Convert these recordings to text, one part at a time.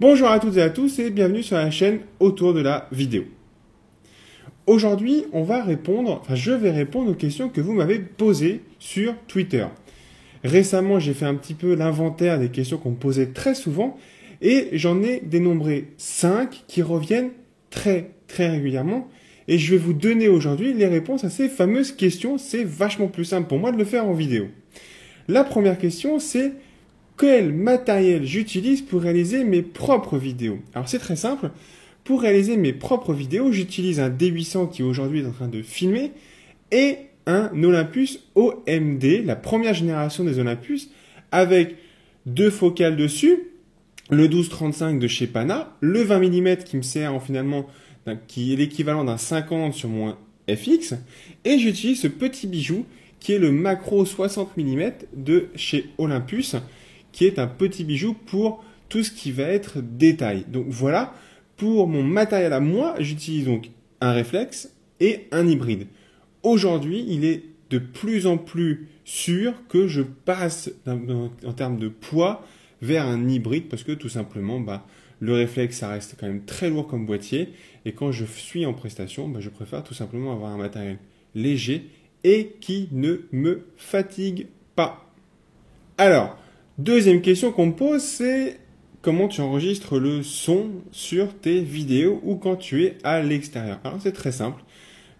Bonjour à toutes et à tous et bienvenue sur la chaîne autour de la vidéo. Aujourd'hui, je vais répondre aux questions que vous m'avez posées sur Twitter. Récemment, j'ai fait un petit peu l'inventaire des questions qu'on me posait très souvent et j'en ai dénombré 5 qui reviennent très régulièrement et je vais vous donner aujourd'hui les réponses à ces fameuses questions. C'est vachement plus simple pour moi de le faire en vidéo. La première question, c'est quel matériel j'utilise pour réaliser mes propres vidéos? Alors c'est très simple. Pour réaliser mes propres vidéos, j'utilise un D800 qui aujourd'hui est en train de filmer et un Olympus OMD, la première génération des Olympus, avec deux focales dessus, le 12-35 de chez Pana, le 20 mm qui me sert qui est l'équivalent d'un 50 sur mon FX, et j'utilise ce petit bijou qui est le macro 60 mm de chez Olympus, qui est un petit bijou pour tout ce qui va être détail. Donc voilà, pour mon matériel à moi, j'utilise donc un réflexe et un hybride. Aujourd'hui, il est de plus en plus sûr que je passe en termes de poids vers un hybride parce que tout simplement, le réflexe, ça reste quand même très lourd comme boîtier. Et quand je suis en prestation, je préfère tout simplement avoir un matériel léger et qui ne me fatigue pas. Alors, deuxième question qu'on me pose, c'est comment tu enregistres le son sur tes vidéos ou quand tu es à l'extérieur. Alors, c'est très simple.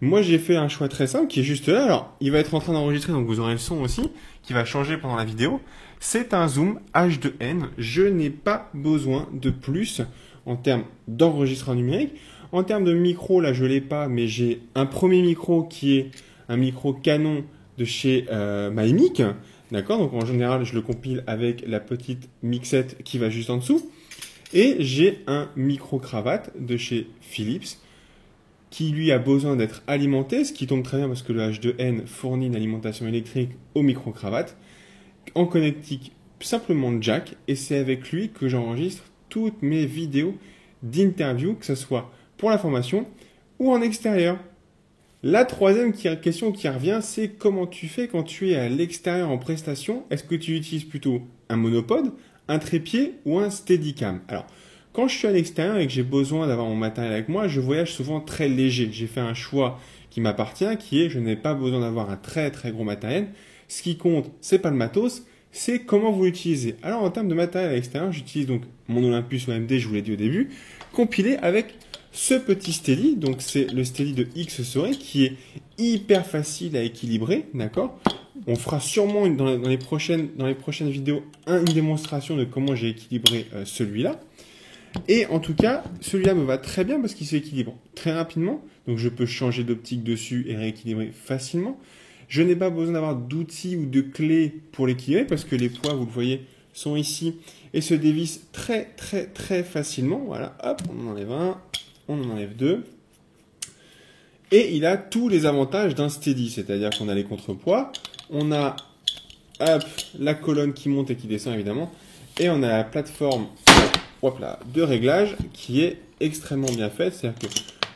Moi, j'ai fait un choix très simple qui est juste là. Alors, il va être en train d'enregistrer, donc vous aurez le son aussi, qui va changer pendant la vidéo. C'est un zoom H2N. Je n'ai pas besoin de plus en termes d'enregistrement numérique. En termes de micro, là, je l'ai pas, mais j'ai un premier micro qui est un micro Canon de chez MyMic. D'accord? Donc, en général, je le compile avec la petite mixette qui va juste en dessous. Et j'ai un micro-cravate de chez Philips qui lui a besoin d'être alimenté, ce qui tombe très bien parce que le H2N fournit une alimentation électrique au micro-cravate, en connectique simplement jack, et c'est avec lui que j'enregistre toutes mes vidéos d'interview, que ce soit pour la formation ou en extérieur. La troisième question qui revient, c'est comment tu fais quand tu es à l'extérieur en prestation? Est-ce que tu utilises plutôt un monopode, un trépied ou un steadicam? Alors, quand je suis à l'extérieur et que j'ai besoin d'avoir mon matériel avec moi, je voyage souvent très léger. J'ai fait un choix qui m'appartient, qui est je n'ai pas besoin d'avoir un très gros matériel. Ce qui compte, c'est pas le matos, c'est comment vous l'utilisez. Alors en termes de matériel à l'extérieur, j'utilise donc mon Olympus OMD, je vous l'ai dit au début, compilé avec ce petit Steady. Donc c'est le Steady de X-Sory qui est hyper facile à équilibrer, d'accord? On fera sûrement dans les prochaines vidéos une démonstration de comment j'ai équilibré celui-là. Et en tout cas, celui-là me va très bien parce qu'il s'équilibre très rapidement. Donc je peux changer d'optique dessus et rééquilibrer facilement. Je n'ai pas besoin d'avoir d'outils ou de clés pour l'équilibrer parce que les poids, vous le voyez, sont ici et se dévissent très facilement. Voilà, hop, on en enlève un, on en enlève deux. Et il a tous les avantages d'un steady, c'est-à-dire qu'on a les contrepoids, on a la colonne qui monte et qui descend évidemment, et on a la plateforme de réglage qui est extrêmement bien faite. C'est-à-dire que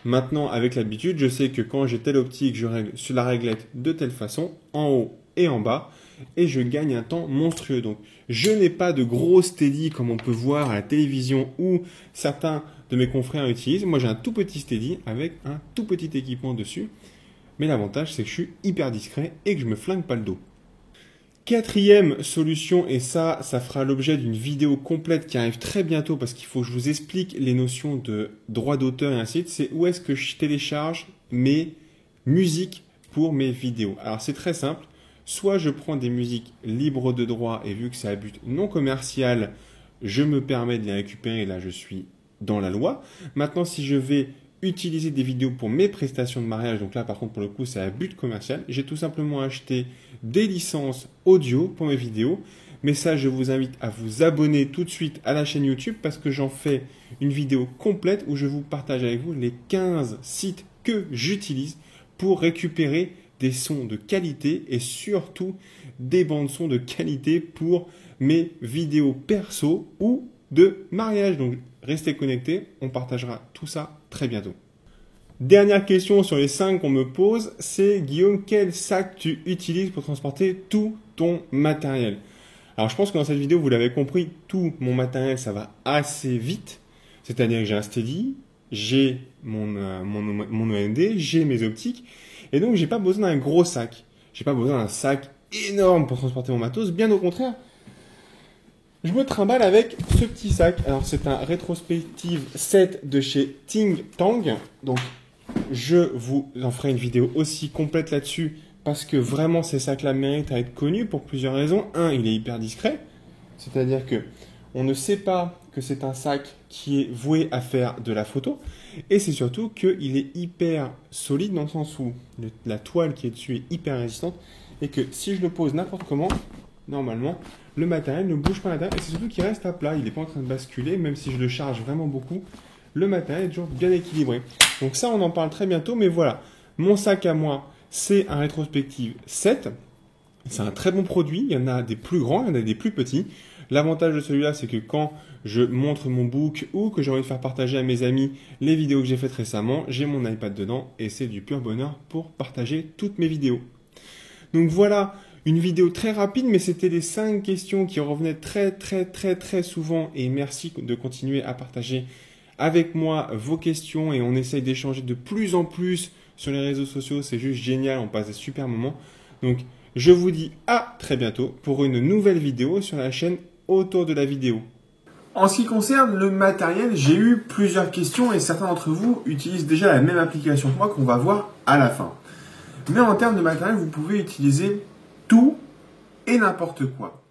maintenant, avec l'habitude, je sais que quand j'ai telle optique, je règle sur la réglette de telle façon, en haut et en bas, et je gagne un temps monstrueux. Donc, je n'ai pas de gros steady comme on peut voir à la télévision ou certains de mes confrères utilisent. Moi, j'ai un tout petit steady avec un tout petit équipement dessus. Mais l'avantage, c'est que je suis hyper discret et que je me flingue pas le dos. Quatrième solution, et ça fera l'objet d'une vidéo complète qui arrive très bientôt parce qu'il faut que je vous explique les notions de droit d'auteur et ainsi de suite, c'est où est-ce que je télécharge mes musiques pour mes vidéos. Alors c'est très simple, soit je prends des musiques libres de droit et vu que c'est à but non commercial, je me permets de les récupérer et là je suis dans la loi. Maintenant si je vais utiliser des vidéos pour mes prestations de mariage, donc là par contre pour le coup c'est à but commercial, j'ai tout simplement acheté des licences audio pour mes vidéos, mais ça je vous invite à vous abonner tout de suite à la chaîne YouTube parce que j'en fais une vidéo complète où je vous partage avec vous les 15 sites que j'utilise pour récupérer des sons de qualité et surtout des bandes son de qualité pour mes vidéos perso ou de mariage. Donc restez connectés, on partagera tout ça très bientôt. Dernière question sur les 5 qu'on me pose, c'est Guillaume, quel sac tu utilises pour transporter tout ton matériel? Alors je pense que dans cette vidéo, vous l'avez compris, tout mon matériel, ça va assez vite. C'est-à-dire que j'ai un Steady, j'ai mon OMD, j'ai mes optiques, et donc j'ai pas besoin d'un gros sac. J'ai pas besoin d'un sac énorme pour transporter mon matos, bien au contraire. Je me trimballe avec ce petit sac. Alors c'est un Retrospective 7 de chez Ting Tang. Donc je vous en ferai une vidéo aussi complète là-dessus parce que vraiment ces sacs-là méritent à être connus pour plusieurs raisons. Un, il est hyper discret, c'est-à-dire que on ne sait pas que c'est un sac qui est voué à faire de la photo, et c'est surtout qu'il est hyper solide dans le sens où la toile qui est dessus est hyper résistante, et que si je le pose n'importe comment, normalement, le matériel ne bouge pas à l'intérieur, et c'est surtout qu'il reste à plat, il n'est pas en train de basculer, même si je le charge vraiment beaucoup, le matériel est toujours bien équilibré. Donc ça, on en parle très bientôt, mais voilà, mon sac à moi, c'est un Retrospective 7, c'est un très bon produit, il y en a des plus grands, il y en a des plus petits. L'avantage de celui-là, c'est que quand je montre mon book ou que j'ai envie de faire partager à mes amis les vidéos que j'ai faites récemment, j'ai mon iPad dedans et c'est du pur bonheur pour partager toutes mes vidéos. Donc voilà, une vidéo très rapide, mais c'était les 5 questions qui revenaient très souvent, et merci de continuer à partager avec moi vos questions, et on essaye d'échanger de plus en plus sur les réseaux sociaux, c'est juste génial, on passe des super moments. Donc je vous dis à très bientôt pour une nouvelle vidéo sur la chaîne Autour de la vidéo. En ce qui concerne le matériel, j'ai eu plusieurs questions et certains d'entre vous utilisent déjà la même application que moi qu'on va voir à la fin. Mais en termes de matériel, vous pouvez utiliser tout et n'importe quoi.